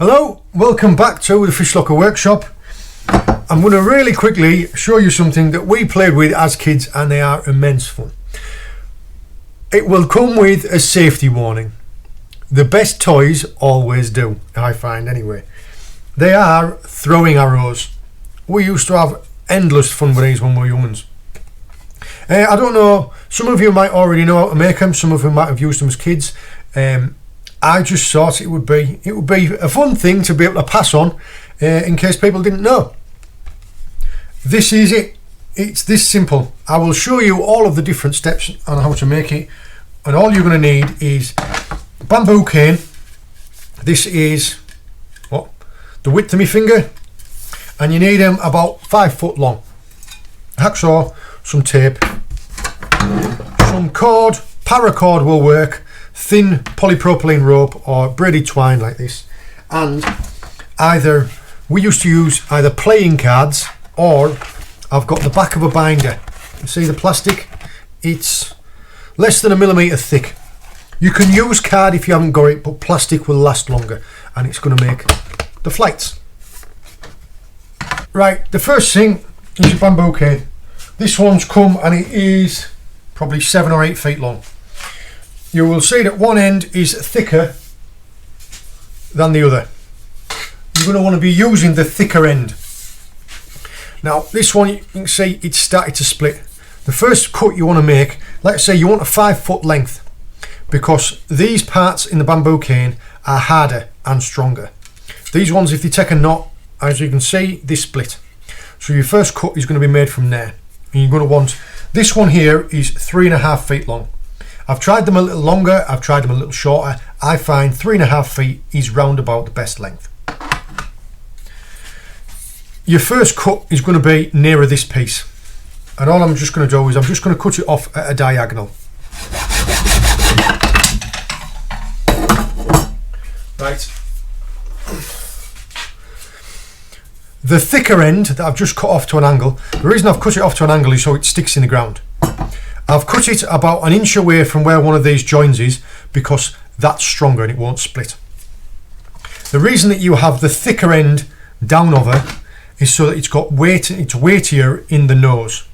Hello, welcome back to the Fish Locker Workshop. I'm going to really quickly show you something that we played with as kids and they are immense fun. It will come with a safety warning. The best toys always do, I find anyway. They are throwing arrows. We used to have endless fun with these when we were young. I don't know, some of you might already know how to make them, some of you might have used them as kids. I just thought it would be a fun thing to be able to pass on in case people didn't know. This is it. It's this simple. I will show you all of the different steps on how to make it, and all you're going to need is bamboo cane. This is the width of my finger, and you need them about 5 foot long. Hacksaw, some tape, some cord. Paracord will work. Thin polypropylene rope or braided twine like this, and we used to use either playing cards, or I've got the back of a binder. You see the plastic? It's less than 1 millimetre thick. You can use card if you haven't got it, but plastic will last longer and it's going to make the flights. Right, the first thing is a bamboo cane. This one's come and it is probably 7 or 8 feet long. You will see that one end is thicker than the other. You're going to want to be using the thicker end. Now this one, you can see it's started to split. The first cut you want to make, let's say you want a 5 foot length, because these parts in the bamboo cane are harder and stronger. These ones, if they take a knot, as you can see, they split. So your first cut is going to be made from there. And you're going to want, this one here is 3.5 feet long. I've tried them a little longer, I've tried them a little shorter. I find 3.5 feet is round about the best length. Your first cut is going to be nearer this piece, and all I'm just going to do is I'm just going to cut it off at a diagonal. Right. The thicker end that I've just cut off to an angle, the reason I've cut it off to an angle is so it sticks in the ground. I've cut it about 1 inch away from where one of these joins is, because that's stronger and it won't split. The reason that you have the thicker end down over is so that it's got weight, it's weightier in the nose.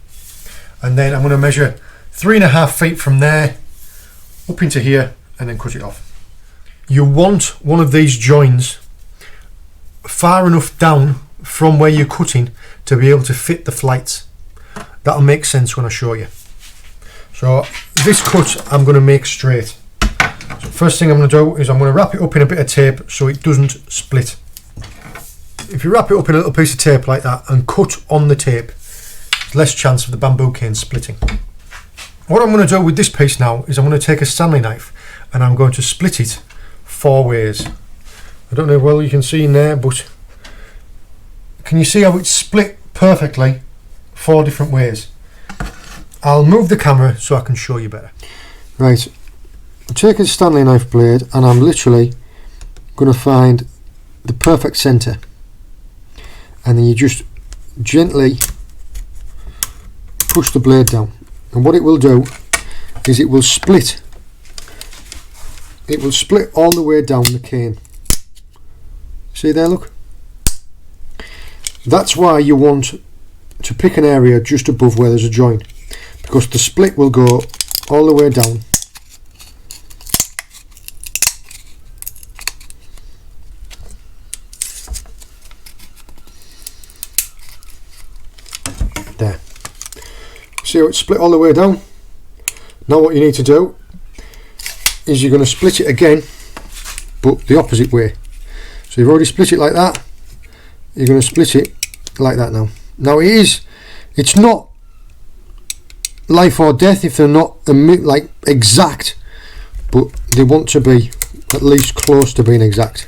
And then I'm going to measure 3.5 feet from there up into here and then cut it off. You want one of these joins far enough down from where you're cutting to be able to fit the flights. That'll make sense when I show you. So this cut I'm going to make straight. So first thing I'm going to do is I'm going to wrap it up in a bit of tape so it doesn't split. If you wrap it up in a little piece of tape like that and cut on the tape, there's less chance of the bamboo cane splitting. What I'm going to do with this piece now is I'm going to take a Stanley knife and I'm going to split it 4 ways. I don't know how well you can see in there, but can you see how it's split perfectly 4 different ways? I'll move the camera so I can show you better. Right, I'm taking a Stanley knife blade and I'm literally going to find the perfect centre, and then you just gently push the blade down, and what it will do is it will split all the way down the cane. See there, look? That's why you want to pick an area just above where there's a joint, because the split will go all the way down. There. See how it's split all the way down? Now what you need to do is you're going to split it again, but the opposite way. So you've already split it like that, you're going to split it like that now. Now it's not life or death if they're not like exact, but they want to be at least close to being exact,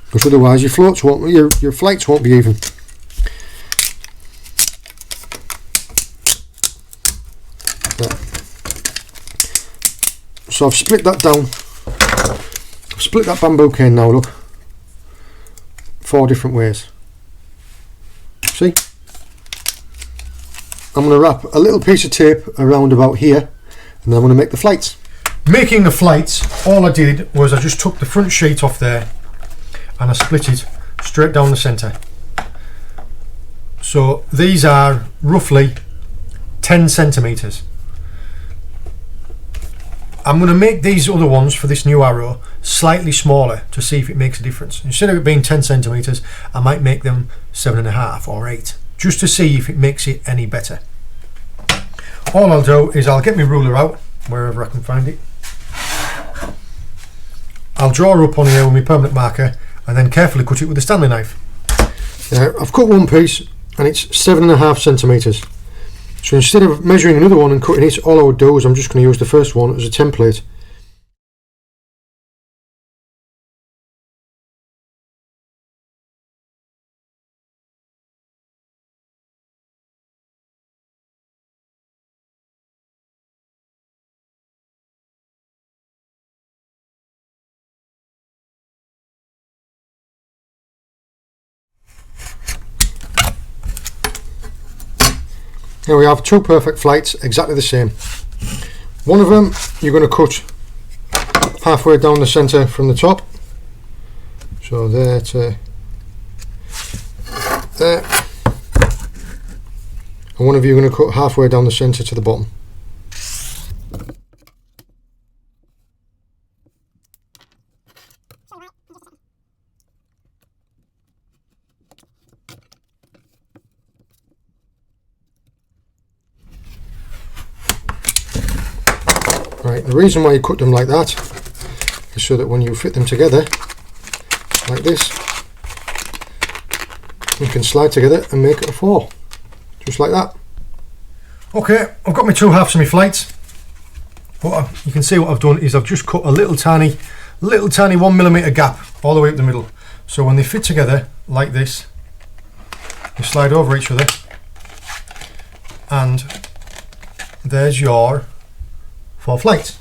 because otherwise your flights won't be even. There. So I've split that down. I've split that bamboo cane now, look, 4 different ways. See? I'm going to wrap a little piece of tape around about here, and then I'm going to make the flights. Making the flights, all I did was I just took the front sheet off there and I split it straight down the centre. So these are roughly 10 centimetres. I'm going to make these other ones for this new arrow slightly smaller to see if it makes a difference. Instead of it being 10 centimetres, I might make them 7.5 or 8, just to see if it makes it any better. All I'll do is I'll get my ruler out, wherever I can find it. I'll draw up on here with my permanent marker and then carefully cut it with a Stanley knife. I've cut one piece and it's 7.5 centimetres. So instead of measuring another one and cutting it, all I would do is I'm just going to use the first one as a template. Here we have two perfect flights, exactly the same. One of them you're going to cut halfway down the centre from the top. So there to there. And one of you are going to cut halfway down the centre to the bottom. Right, the reason why you cut them like that is so that when you fit them together like this, you can slide together and make it a 4, just like that. Okay, I've got my two halves of my flights. You can see what I've done is I've just cut a little tiny 1mm gap all the way up the middle, so when they fit together like this, they slide over each other, and there's your 4 flights.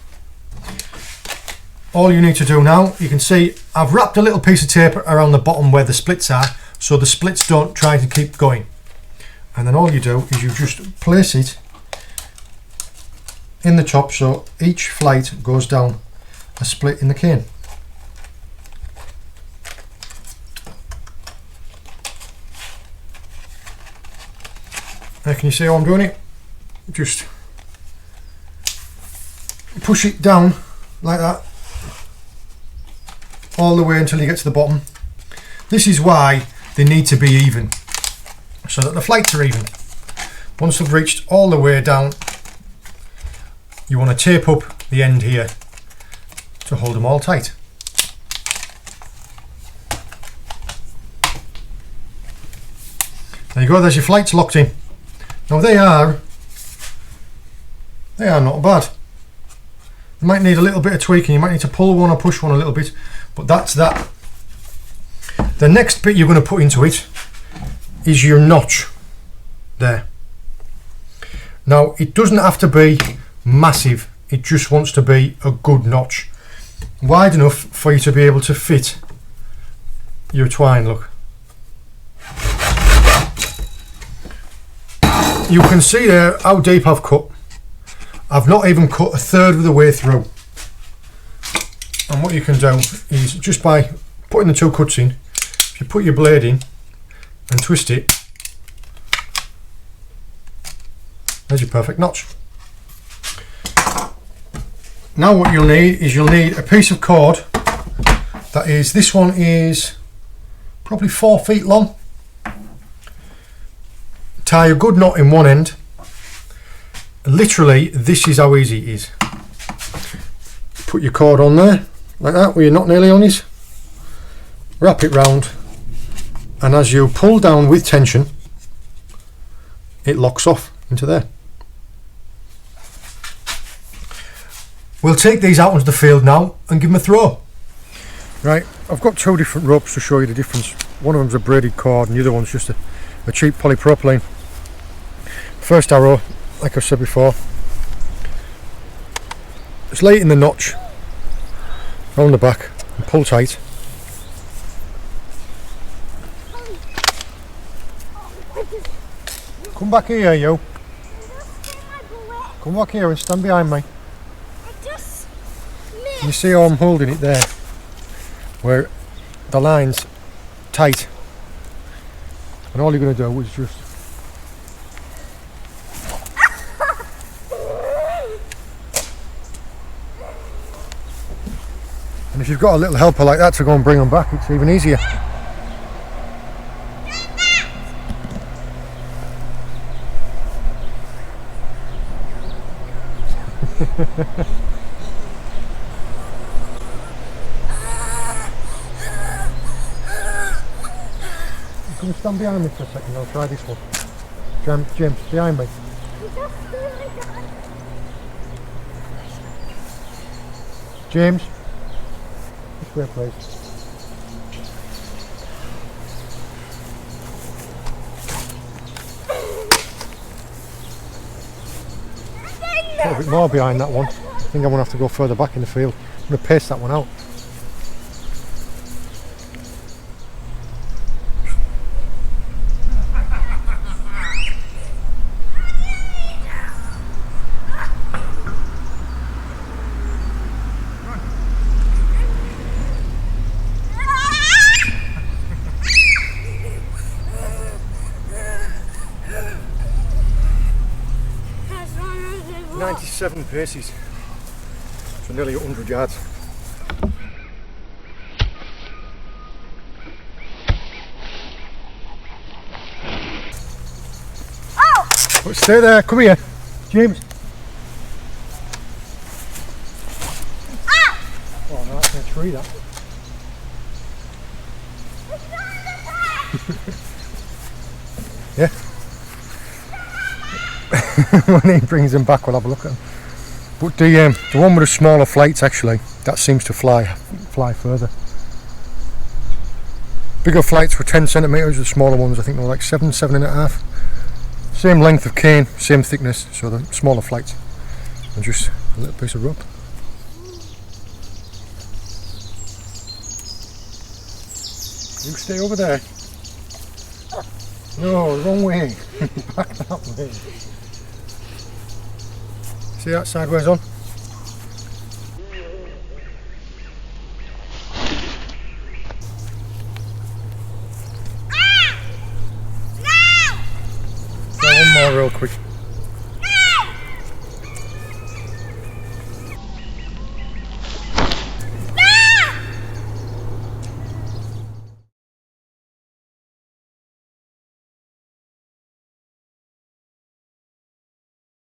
All you need to do now, you can see I've wrapped a little piece of tape around the bottom where the splits are, so the splits don't try to keep going. And then all you do is you just place it in the top, so each flight goes down a split in the cane. Now can you see how I'm doing it? Just push it down like that all the way until you get to the bottom. This is why they need to be even, so that the flights are even. Once they've reached all the way down, you want to tape up the end here to hold them all tight. There you go, there's your flights locked in. Now they are not bad. You might need a little bit of tweaking, you might need to pull one or push one a little bit, but that's that. The next bit you're going to put into it is your notch there. Now it doesn't have to be massive, it just wants to be a good notch, wide enough for you to be able to fit your twine. Look, you can see there how deep I've cut. I've not even cut 1/3 of the way through. And what you can do is just by putting the two cuts in, if you put your blade in and twist it, there's your perfect notch. Now what you'll need is a piece of cord that is, this one is probably 4 feet long. Tie a good knot in one end. Literally, this is how easy it is. Put your cord on there like that with your knot nearly on it, wrap it round, and as you pull down with tension, it locks off into there. We'll take these out into the field now and give them a throw. Right, I've got 2 different ropes to show you the difference. One of them's a braided cord and the other one's just a cheap polypropylene. First arrow, like I said before, just lay it in the notch round the back and pull tight. Come back here, you. Come back here and stand behind me. You see how I'm holding it there, where the lines tight, and all you're going to do is just and if you've got a little helper like that to go and bring them back, it's even easier. Can you stand behind me for a second? I'll try this one. James, behind me. James, this way please. A little bit more behind that one. I think I'm going to have to go further back in the field. I'm going to pace that one out. Seven paces, so nearly 100 yards. Oh! But stay there, come here, James. Ah! Oh no, that's in a tree that. Yeah. When he brings them back, we'll have a look at them. But the one with the smaller flights, actually, that seems to fly further. Bigger flights were 10 centimetres, the smaller ones I think they were like 7.5. Same length of cane, same thickness, so the smaller flights. And just a little piece of rope. You stay over there. No, wrong way. Back that way. See that sideways on? Ah! No! One more real quick.